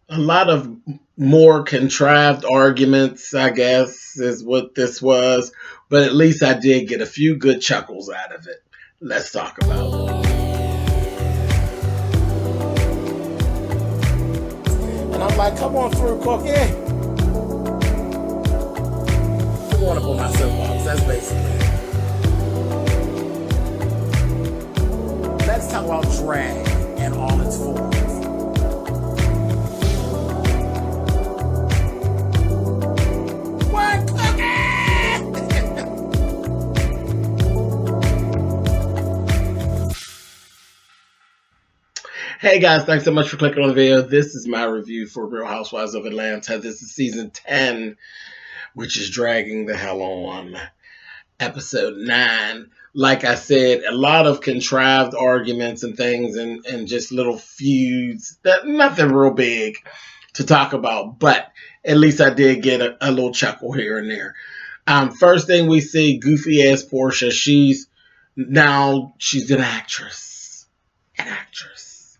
a lot of more contrived arguments, I guess, is what this was. But at least I did get a few good chuckles out of it. Let's talk about it. And I'm like, come on through, Cookie. I'm going up on my soapbox. That's basically it. Let's talk about drag and all its forms. What, Cookie? Hey guys, thanks so much for clicking on the video. This is my review for Real Housewives of Atlanta. This is season 10, which is dragging the hell on. Episode 9. Like I said, a lot of contrived arguments and things and just little feuds. Nothing real big to talk about, but at least I did get a little chuckle here and there. First thing we see, goofy ass Porsha. She's an actress. An actress.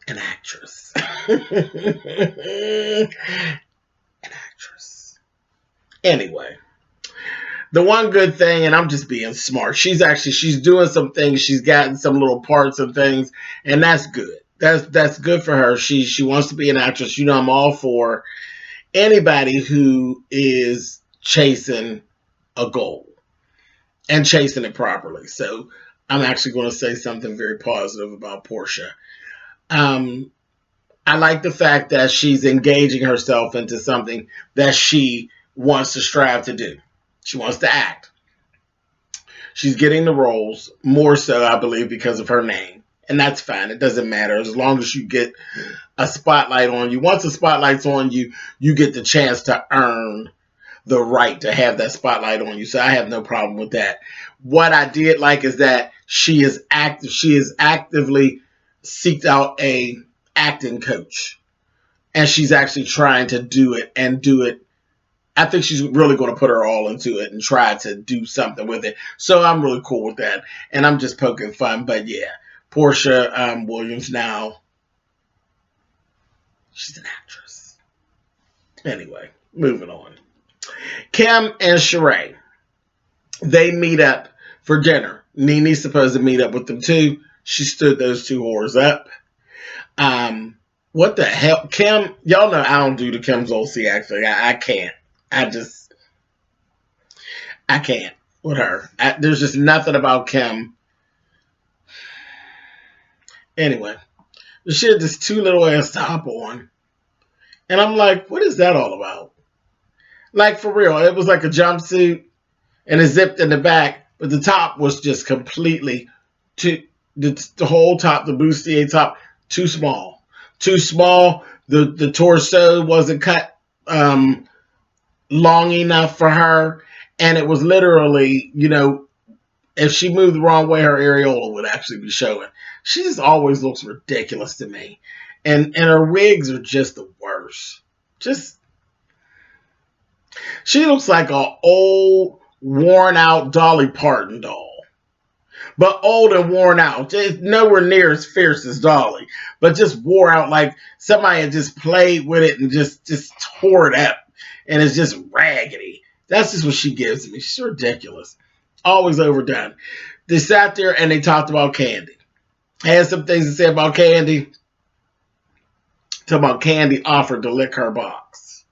An actress. An actress. Anyway, the one good thing, and I'm just being smart, she's doing some things. She's gotten some little parts and things, and that's good. That's good for her. She wants to be an actress. You know, I'm all for anybody who is chasing a goal and chasing it properly. So I'm actually going to say something very positive about Porsha. I like the fact that she's engaging herself into something that she wants to strive to do. She wants to act. She's getting the roles more so, I believe, because of her name. And that's fine. It doesn't matter as long as you get a spotlight on you. Once the spotlight's on you, you get the chance to earn the right to have that spotlight on you. So I have no problem with that. What I did like is that she is active. She is actively seeked out a acting coach, and she's actually trying to do it and do it. I think she's really going to put her all into it and try to do something with it. So I'm really cool with that, and I'm just poking fun. But yeah, Porsha Williams now, she's an actress. Anyway, moving on. Kim and Sheree, they meet up for dinner. Nene's supposed to meet up with them too. She stood those two whores up. What the hell? Kim, y'all know I don't do the Kim Zolciak thing. I can't. I can't with her. There's just nothing about Kim. Anyway, she had this too little ass top on. And I'm like, what is that all about? Like, for real, it was like a jumpsuit and it zipped in the back, but the top was just completely the whole top, the bustier top, too small. Too small. The torso wasn't cut long enough for her. And it was literally, you know, if she moved the wrong way, her areola would actually be showing. She just always looks ridiculous to me. And her wigs are just the worst. She looks like an old, worn out Dolly Parton doll. But old and worn out. Just nowhere near as fierce as Dolly. But just wore out, like somebody had just played with it and just tore it up. And it's just raggedy. That's just what she gives me. She's ridiculous. Always overdone. They sat there and they talked about Kandi. I had some things to say about Kandi. Talk about Kandi offered to lick her box.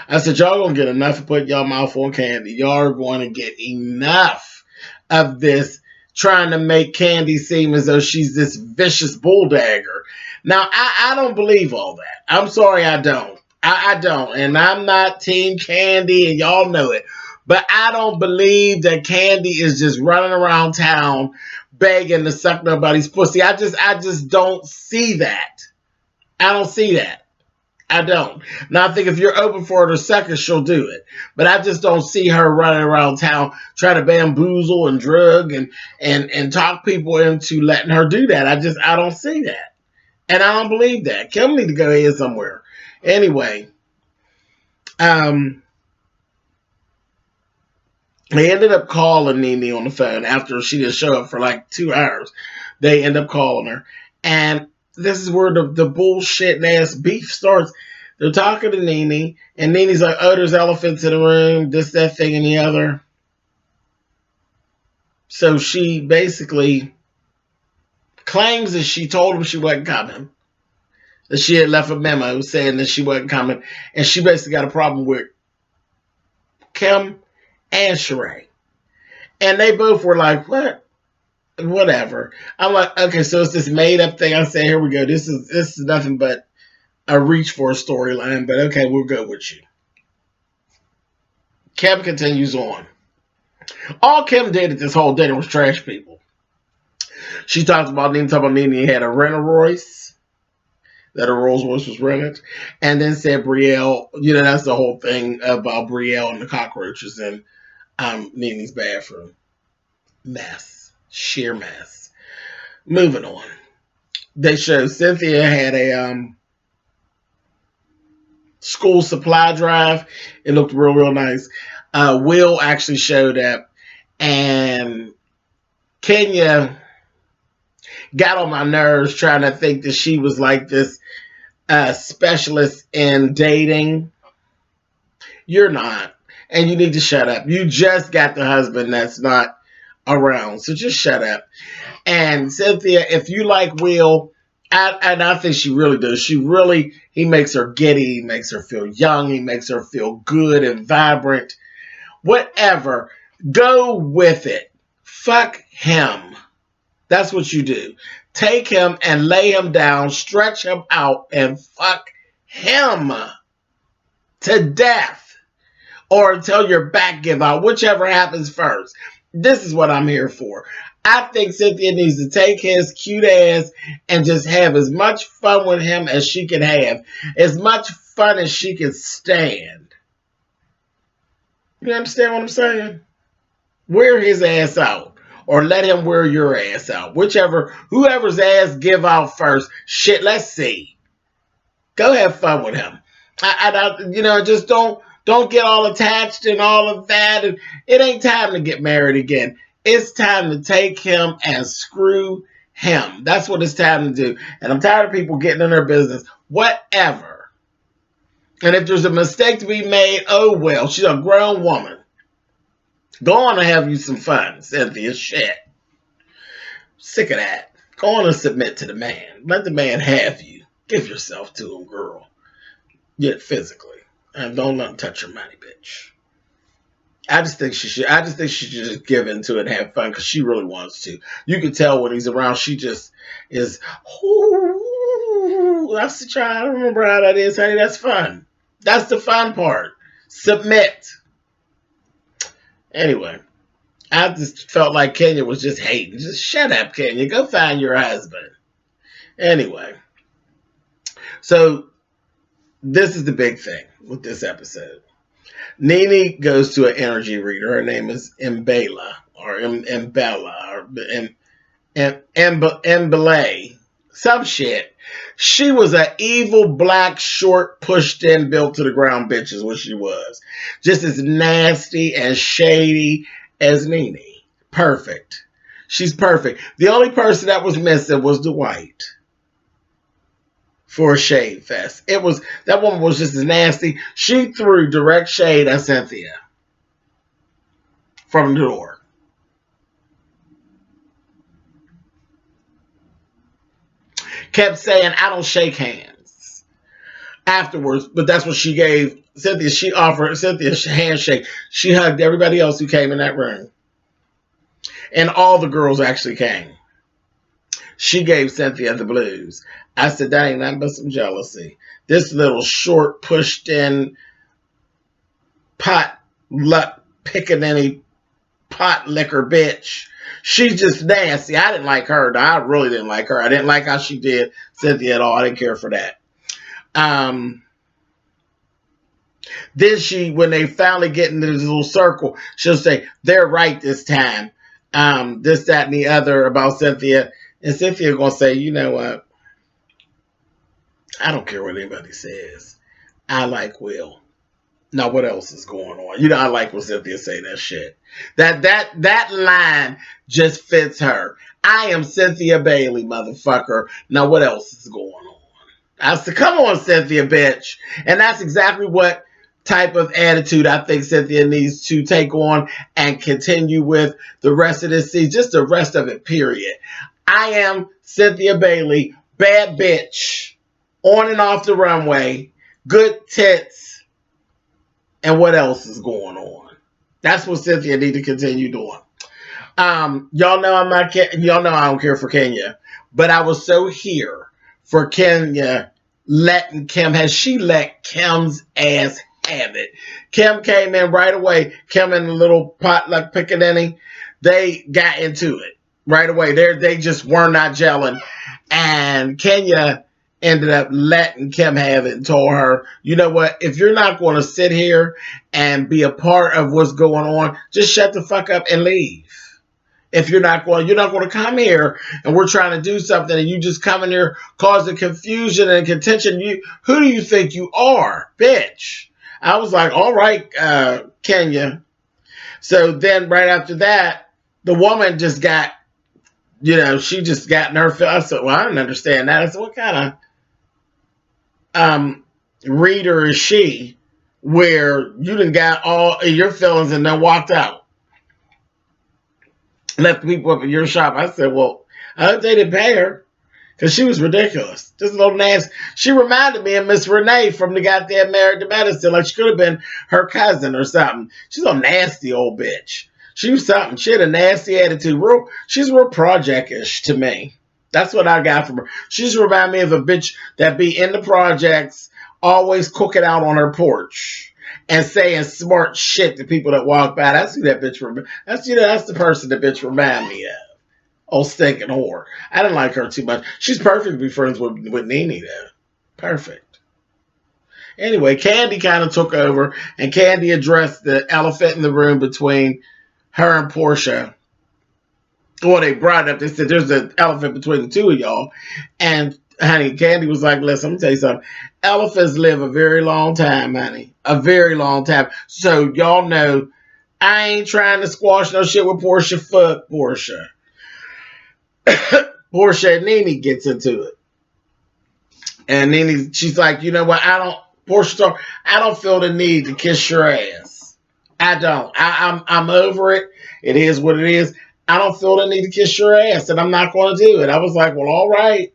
I said, y'all gonna get enough of putting y'all mouth on Kandi. Y'all are going to get enough of this trying to make Kandi seem as though she's this vicious bulldagger. Now, I don't believe all that. I'm sorry, I don't. I don't. And I'm not Team Kandi, and y'all know it. But I don't believe that Kandi is just running around town begging to suck nobody's pussy. I just don't see that. I don't see that. I don't. Now, I think if you're open for her to suck her, she'll do it. But I just don't see her running around town trying to bamboozle and drug and talk people into letting her do that. I don't see that. And I don't believe that. Kim need to go ahead somewhere. Anyway, they ended up calling Nene on the phone after she didn't show up for like 2 hours. They end up calling her. And this is where the bullshit ass beef starts. They're talking to Nene, and Nene's like, oh, there's elephants in the room, this, that, thing, and the other. So she basically claims that she told him she wasn't coming, that she had left a memo saying that she wasn't coming, and she basically got a problem with Kim and Sheree. And they both were like, what? Whatever. I'm like, okay, so it's this made up thing. I say, here we go. This is nothing but a reach for a storyline, but okay, we'll go with you. Kim continues on. All Kim did at this whole dinner was trash people. She talked about Nene had a Rolls-Royce, that a Rolls-Royce was rented, and then said Brielle, that's the whole thing about Brielle and the cockroaches in Nene's bathroom. Mess. Sheer mess. Moving on. They showed Cynthia had a school supply drive. It looked real, real nice. Will actually showed up, and Kenya got on my nerves trying to think that she was like this specialist in dating. You're not, and you need to shut up. You just got the husband that's not around, so just shut up. And Cynthia, if you like Will, and I think she really does. He makes her giddy, he makes her feel young, he makes her feel good and vibrant. Whatever. Go with it. Fuck him. That's what you do. Take him and lay him down, stretch him out, and fuck him to death. Or until your back give out, whichever happens first. This is what I'm here for. I think Cynthia needs to take his cute ass and just have as much fun with him as she can have. As much fun as she can stand. You understand what I'm saying? Wear his ass out. Or let him wear your ass out. Whoever's ass give out first. Shit, let's see. Go have fun with him. Just don't get all attached and all of that. And it ain't time to get married again. It's time to take him and screw him. That's what it's time to do. And I'm tired of people getting in their business. Whatever. And if there's a mistake to be made, oh well. She's a grown woman. Go on and have you some fun, Cynthia. Shit. Sick of that. Go on and submit to the man. Let the man have you. Give yourself to him, girl. Get physically. And don't let him touch your money, bitch. I just think she should just give into it and have fun because she really wants to. You can tell when he's around, she just is, ooh, I don't remember how that is, honey. That's fun. That's the fun part. Submit. Anyway, I just felt like Kenya was just hating. Just shut up, Kenya. Go find your husband. Anyway, so this is the big thing with this episode. Nene goes to an energy reader. Her name is Mbella or Mbella or Mbele. Some shit. She was an evil, black, short, pushed in, built to the ground bitch is what she was. Just as nasty and shady as Nene. Perfect. She's perfect. The only person that was missing was Dwight. For a shade fest. That woman was just as nasty. She threw direct shade at Cynthia. From the door. Kept saying, I don't shake hands. Afterwards, but that's what she gave Cynthia. She offered Cynthia a handshake. She hugged everybody else who came in that room. And all the girls actually came. She gave Cynthia the blues. I said, that ain't nothing but some jealousy. This little short, pushed in, pot picking any pot liquor bitch. She's just nasty. I didn't like her. I really didn't like her. I didn't like how she did Cynthia at all. I didn't care for that. Then when they finally get into this little circle, she'll say, they're right this time. This, that, and the other about Cynthia. And Cynthia going to say, you know what? I don't care what anybody says. I like Will. Now, what else is going on? I like when Cynthia say that shit. That line just fits her. I am Cynthia Bailey, motherfucker. Now what else is going on? I said, come on, Cynthia, bitch. And that's exactly what type of attitude I think Cynthia needs to take on and continue with the rest of this season, just the rest of it, period. I am Cynthia Bailey, bad bitch, on and off the runway, good tits, and what else is going on? That's what Cynthia need to continue doing. Y'all know I'm not. Y'all know I don't care for Kenya, but I was so here for Kenya letting Kim. Has she let Kim's ass have it? Kim came in right away. Kim and the little potluck pickaninny, they got into it right away. They just were not gelling, and Kenya ended up letting Kim have it and told her, you know what, if you're not going to sit here and be a part of what's going on, just shut the fuck up and leave. If you're not going to come here and we're trying to do something and you just come in here causing confusion and contention, who do you think you are, bitch? I was like, all right, Kenya. So then right after that, the woman just got, she just got in her feelings. I said, well, I didn't understand that. I said, what kind of reader is she where you done got all your feelings and then walked out? Left people up in your shop. I said, well, I hope they didn't pay her because she was ridiculous. Just a little nasty. She reminded me of Miss Renee from the goddamn Married to Medicine. Like she could have been her cousin or something. She's a nasty old bitch. She was something. She had a nasty attitude. She's real project-ish to me. That's what I got from her. She's reminded me of a bitch that be in the projects, always cooking out on her porch and saying smart shit to people that walk by. That's who that bitch that's the person that bitch remind me of. Old stinking whore. I didn't like her too much. She's perfect to be friends with Nene though. Perfect. Anyway, Kandi kind of took over and Kandi addressed the elephant in the room between her and Porsha. Well, they brought it up. They said there's an elephant between the two of y'all. And honey, Kandi was like, listen, let me tell you something. Elephants live a very long time, honey. A very long time. So y'all know I ain't trying to squash no shit with Porsha. Fuck Porsha. Porsha and Nene gets into it. And Nene, she's like, you know what? Porsha, I don't feel the need to kiss your ass. I don't. I'm over it. It is what it is. I don't feel the need to kiss your ass, and I'm not going to do it. I was like, well, all right.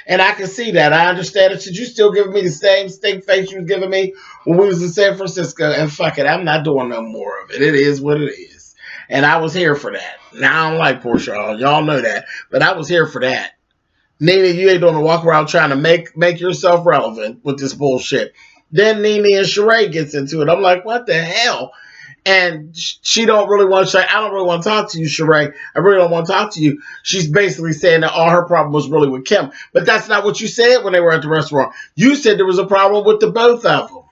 And I can see that. I understand it. Should you still giving me the same stink face you was giving me when we was in San Francisco? And fuck it, I'm not doing no more of it. It is what it is. And I was here for that. Now, I don't like Porsha. Y'all know that. But I was here for that. Nene, you ain't going to walk around trying to make yourself relevant with this bullshit. Then Nene and Sheree gets into it. I'm like, what the hell? And she don't really want to say, I don't really want to talk to you, Sheree. I really don't want to talk to you. She's basically saying that all her problem was really with Kim. But that's not what you said when they were at the restaurant. You said there was a problem with the both of them.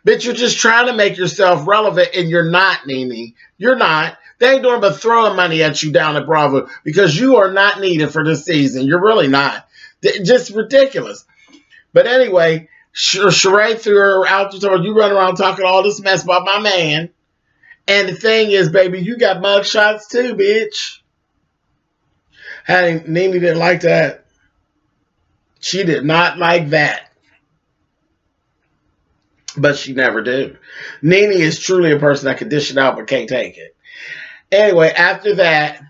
Bitch, you're just trying to make yourself relevant, and you're not, Nene. You're not. They ain't doing but throwing money at you down at Bravo because you are not needed for this season. You're really not. Just ridiculous. But anyway, Sheree threw her out the door. You run around talking all this mess about my man. And the thing is, baby, you got mug shots too, bitch. Honey, Nene didn't like that. She did not like that. But she never did. Nene is truly a person that can dish it out but can't take it. Anyway, after that,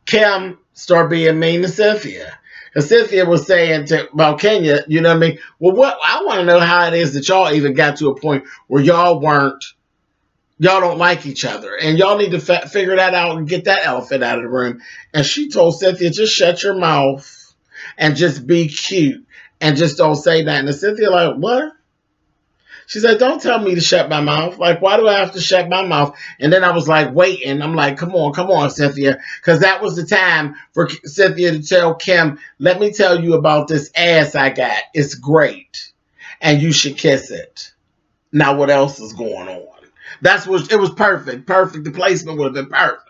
Kim started being mean to Cynthia. And Cynthia was saying about Kenya, you know what I mean? Well, I want to know how it is that y'all even got to a point where y'all don't like each other. And y'all need to figure that out and get that elephant out of the room. And she told Cynthia, just shut your mouth and just be cute and just don't say nothing. And Cynthia like, what? She said, don't tell me to shut my mouth. Like, why do I have to shut my mouth? And then I was like, waiting. I'm like, come on, Cynthia. Because that was the time for Cynthia to tell Kim, let me tell you about this ass I got. It's great. And you should kiss it. Now, what else is going on? It was perfect. Perfect. The placement would have been perfect.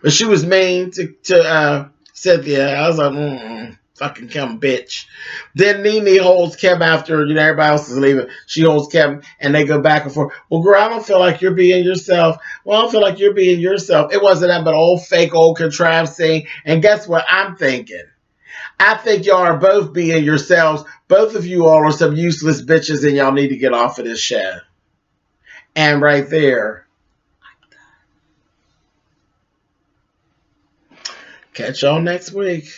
But she was mean to Cynthia. I was like, Fucking Kim, bitch. Then Nene holds Kim after, everybody else is leaving. She holds Kim and they go back and forth. Well, girl, I don't feel like you're being yourself. Well, I don't feel like you're being yourself. It wasn't that but old fake, old contrived thing. And guess what I'm thinking? I think y'all are both being yourselves. Both of you all are some useless bitches and y'all need to get off of this show. And right there. Catch y'all next week.